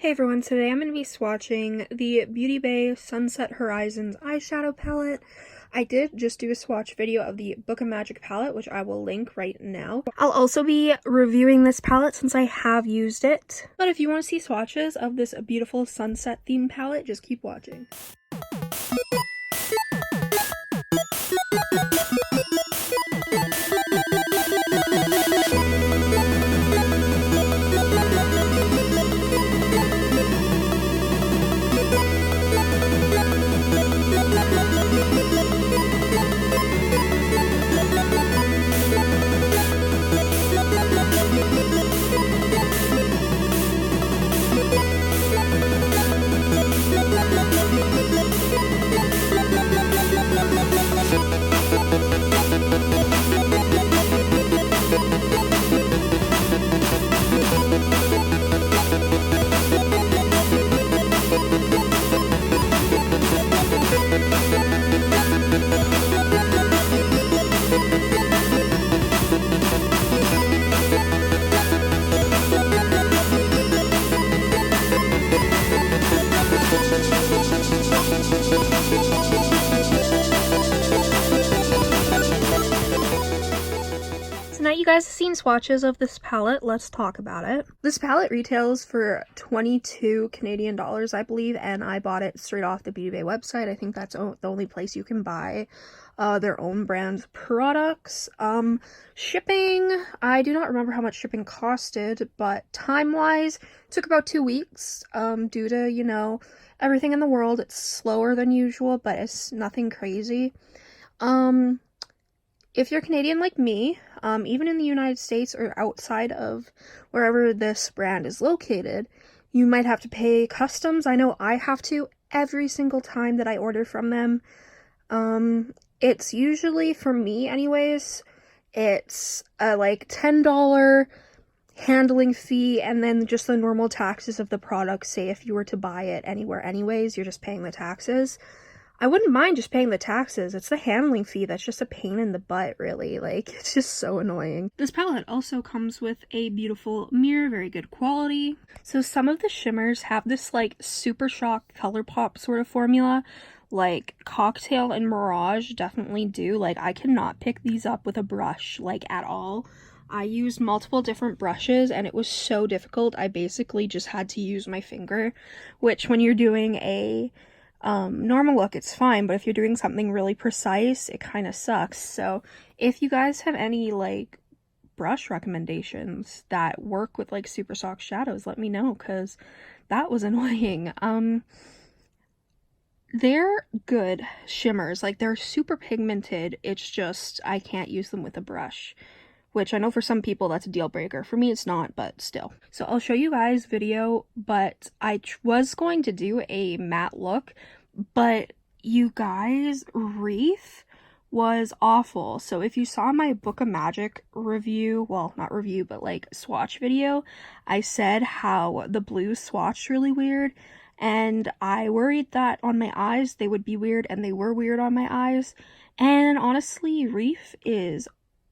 Hey everyone, today I'm going to be swatching the BeautyBay Sunset Horizons eyeshadow palette. I did just do a swatch video of the Book of Magic palette, which I will link right now. I'll also be reviewing this palette since I have used it. But if you want to see swatches of this beautiful sunset theme palette, just keep watching. So now you guys have seen swatches of this palette, let's talk about it. This palette retails for 22 Canadian dollars, I believe, and I bought it straight off the BeautyBay website. I think that's the only place you can buy their own brand products. Shipping, I do not remember how much shipping costed, but time-wise, took about 2 weeks, due to, you know, everything in the world. It's slower than usual, but it's nothing crazy. If you're Canadian like me, even in the United States or outside of wherever this brand is located, you might have to pay customs. I know I have to every single time that I order from them. It's usually, for me anyways, it's a like $10 handling fee and then just the normal taxes of the product. Say if you were to buy it anywhere anyways, you're just paying the taxes. I wouldn't mind just paying the taxes. It's the handling fee that's just a pain in the butt, really. Like, it's just so annoying. This palette also comes with a beautiful mirror, very good quality. So some of the shimmers have this, like, Super Shock Color Pop sort of formula. Like, Cocktail and Mirage definitely do. Like, I cannot pick these up with a brush, like, at all. I used multiple different brushes, and it was so difficult. I basically just had to use my finger, which when you're doing a normal look, it's fine, but if you're doing something really precise, it kind of sucks. So if you guys have any like brush recommendations that work with like super soft shadows, let me know, because that was annoying. They're good shimmers, like they're super pigmented. It's just I can't use them with a brush, which I know for some people that's a deal breaker. For me, it's not, but still. So I'll show you guys video, but I was going to do a matte look, but you guys, Reef was awful. So if you saw my Book of Magic review, well, not review, but like swatch video, I said how the blues swatched really weird, and I worried that on my eyes they would be weird, and they were weird on my eyes. And honestly, Reef is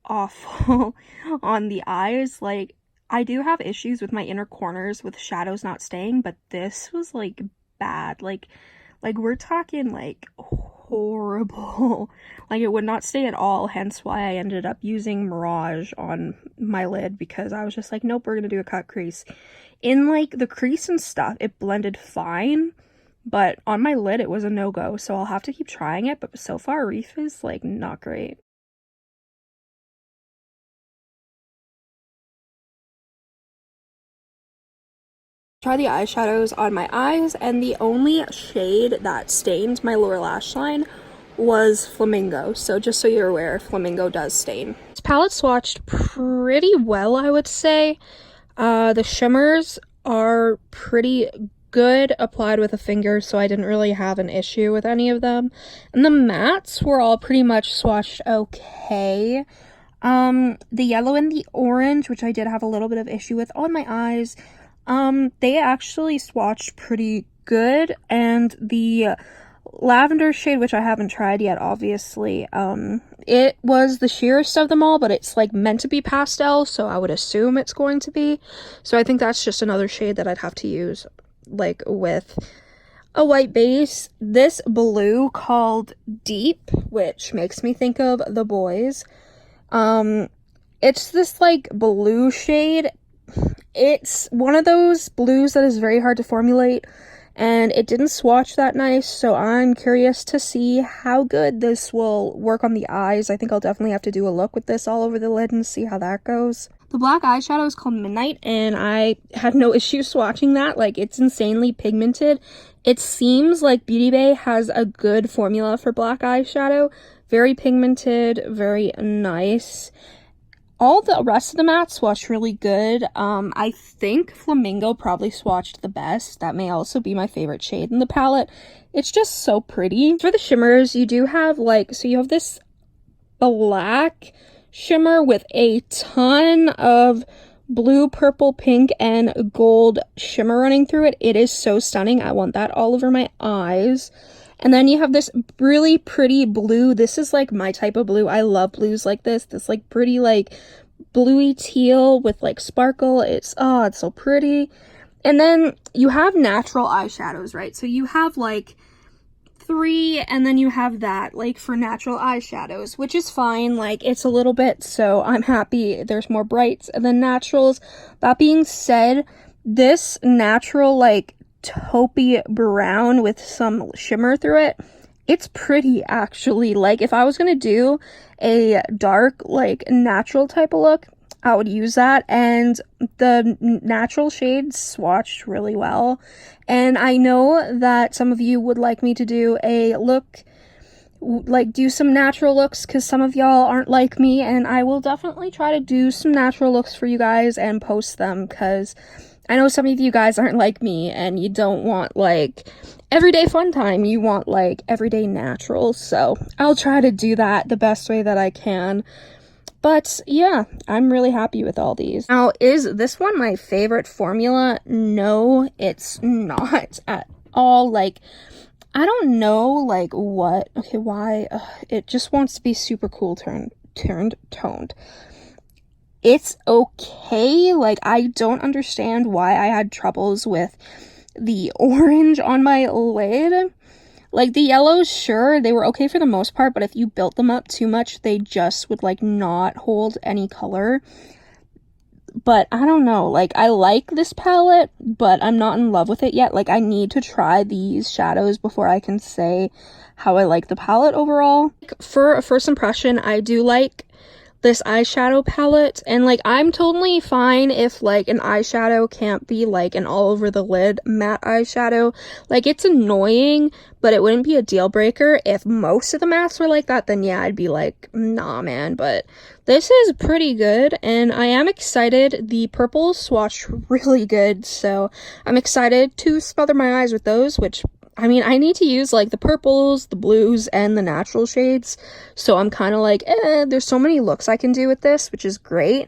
awful on the eyes. Like, I do have issues with my inner corners with shadows not staying, but this was like bad. Like we're talking like horrible. Like, it would not stay at all, hence why I ended up using Mirage on my lid, because I was just like, nope, we're gonna do a cut crease. In like the crease and stuff, it blended fine, but on my lid it was a no-go, so I'll have to keep trying it. But so far, Reef is like not great. Try the eyeshadows on my eyes, and the only shade that stained my lower lash line was Flamingo. So just so you're aware, Flamingo does stain. This palette swatched pretty well, I would say. The shimmers are pretty good applied with a finger, so I didn't really have an issue with any of them. And the mattes were all pretty much swatched okay. The yellow and the orange, which I did have a little bit of issue with on my eyes, they actually swatched pretty good. And the lavender shade, which I haven't tried yet, obviously, it was the sheerest of them all, but it's like meant to be pastel, so I would assume it's going to be. So I think that's just another shade that I'd have to use. like with a white base. This blue called Deep, which makes me think of The Boys. It's this like blue shade. It's one of those blues that is very hard to formulate, and it didn't swatch that nice, so I'm curious to see how good this will work on the eyes. I think I'll definitely have to do a look with this all over the lid and see how that goes. The black eyeshadow is called Midnight, and I had no issue swatching that. Like, it's insanely pigmented. It seems like BeautyBay has a good formula for black eyeshadow. Very pigmented, very nice. All the rest of the mattes swatched really good. I think Flamingo probably swatched the best. That may also be my favorite shade in the palette. It's just so pretty. For the shimmers, you do have like, so you have this black shimmer with a ton of blue, purple, pink, and gold shimmer running through it. It is so stunning. I want that all over my eyes. And then you have this really pretty blue. This is like my type of blue. I love blues like this. This like pretty like bluey teal with like sparkle. It's so pretty. And then you have natural eyeshadows, right? So you have like 3, and then you have that like for natural eyeshadows, which is fine. Like, it's a little bit, so I'm happy there's more brights and then naturals. That being said, this natural like taupey brown with some shimmer through it, it's pretty actually. Like, if I was gonna do a dark like natural type of look, I would use that, and the natural shades swatched really well. And I know that some of you would like me to do a look, like do some natural looks, because some of y'all aren't like me, and I will definitely try to do some natural looks for you guys and post them, because I know some of you guys aren't like me and you don't want like everyday fun time. You want like everyday naturals. So I'll try to do that the best way that I can. But yeah, I'm really happy with all these. Now, is this one my favorite formula? No, it's not at all. Like, I don't know like what, okay, why, it just wants to be super cool toned. It's okay. Like, I don't understand why I had troubles with the orange on my lid. Like, the yellows, sure, they were okay for the most part, but if you built them up too much, they just would, like, not hold any color. But I don't know. Like, I like this palette, but I'm not in love with it yet. Like, I need to try these shadows before I can say how I like the palette overall. For a first impression, I do like this eyeshadow palette, and like, I'm totally fine if like an eyeshadow can't be like an all over the lid matte eyeshadow. Like, it's annoying, but it wouldn't be a deal breaker. If most of the mattes were like that, then yeah, I'd be like, nah man. But this is pretty good, and I am excited. The purples swatched really good, so I'm excited to smother my eyes with those, which, I mean, I need to use like the purples, the blues, and the natural shades. So I'm kind of like, there's so many looks I can do with this, which is great.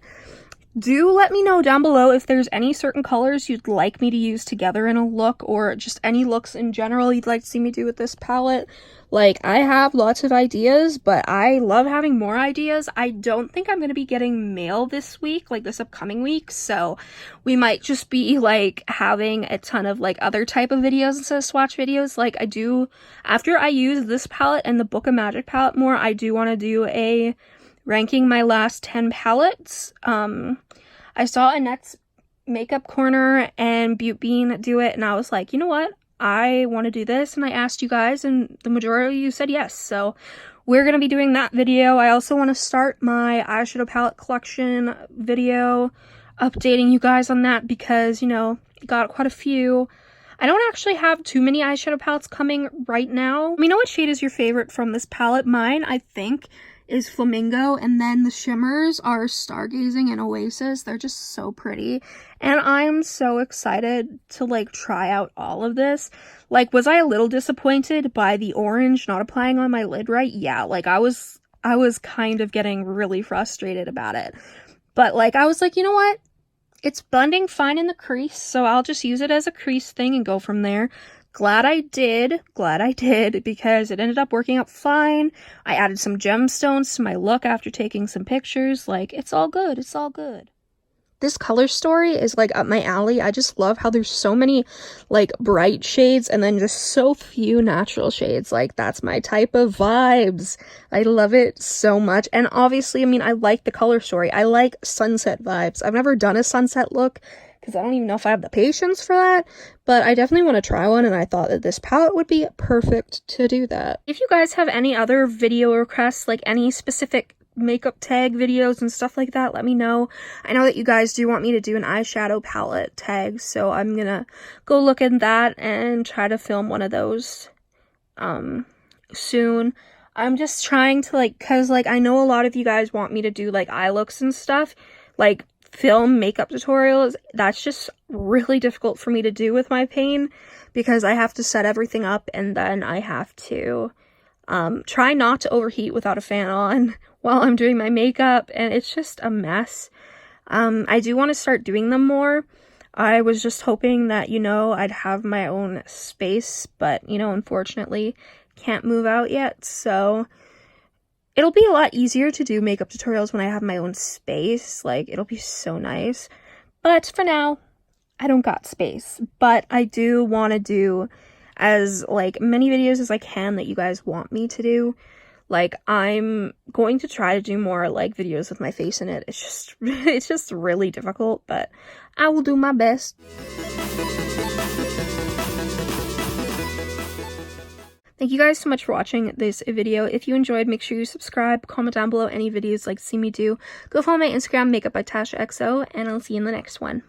Do let me know down below if there's any certain colors you'd like me to use together in a look, or just any looks in general you'd like to see me do with this palette. Like, I have lots of ideas, but I love having more ideas. I don't think I'm going to be getting mail this week, like this upcoming week, so we might just be like having a ton of like other type of videos instead of swatch videos. Like, I do, after I use this palette and the Book of Magic palette more, I do want to do a ranking my last 10 palettes. I saw Annette's Makeup Corner and Beauty Bean do it, and I was like, you know what? I want to do this, and I asked you guys, and the majority of you said yes, so we're going to be doing that video. I also want to start my eyeshadow palette collection video, updating you guys on that, because, you know, got quite a few. I don't actually have too many eyeshadow palettes coming right now. Let me know what shade is your favorite from this palette. Mine, I think, is Flamingo, and then the shimmers are Stargazing and Oasis. They're just so pretty, and I'm so excited to like try out all of this. Like, was I a little disappointed by the orange not applying on my lid right? Yeah, like I was kind of getting really frustrated about it, but like I was like, you know what, it's blending fine in the crease, so I'll just use it as a crease thing and go from there. Glad I did, because it ended up working out fine. I added some gemstones to my look after taking some pictures. Like, it's all good, it's all good. This color story is like up my alley. I just love how there's so many like bright shades and then just so few natural shades. Like, that's my type of vibes. I love it so much. And obviously, I mean, I like the color story. I like sunset vibes. I've never done a sunset look because I don't even know if I have the patience for that, but I definitely want to try one, and I thought that this palette would be perfect to do that. If you guys have any other video requests, like any specific makeup tag videos and stuff like that, let me know. I know that you guys do want me to do an eyeshadow palette tag, so I'm gonna go look at that and try to film one of those soon. I'm just trying to like, cause like I know a lot of you guys want me to do like eye looks and stuff, like film makeup tutorials. That's just really difficult for me to do with my pain because I have to set everything up and then I have to try not to overheat without a fan on while I'm doing my makeup, and it's just a mess. I do want to start doing them more. I was just hoping that, you know, I'd have my own space, but, you know, unfortunately can't move out yet, so it'll be a lot easier to do makeup tutorials when I have my own space. Like, it'll be so nice. But for now, I don't got space, but I do want to do as like many videos as I can that you guys want me to do. Like, I'm going to try to do more like videos with my face in it. It's just really difficult, but I will do my best. Thank you guys so much for watching this video. If you enjoyed, make sure you subscribe, comment down below any videos you'd like to see me do. Go follow my Instagram, Makeup by TashaXO, and I'll see you in the next one.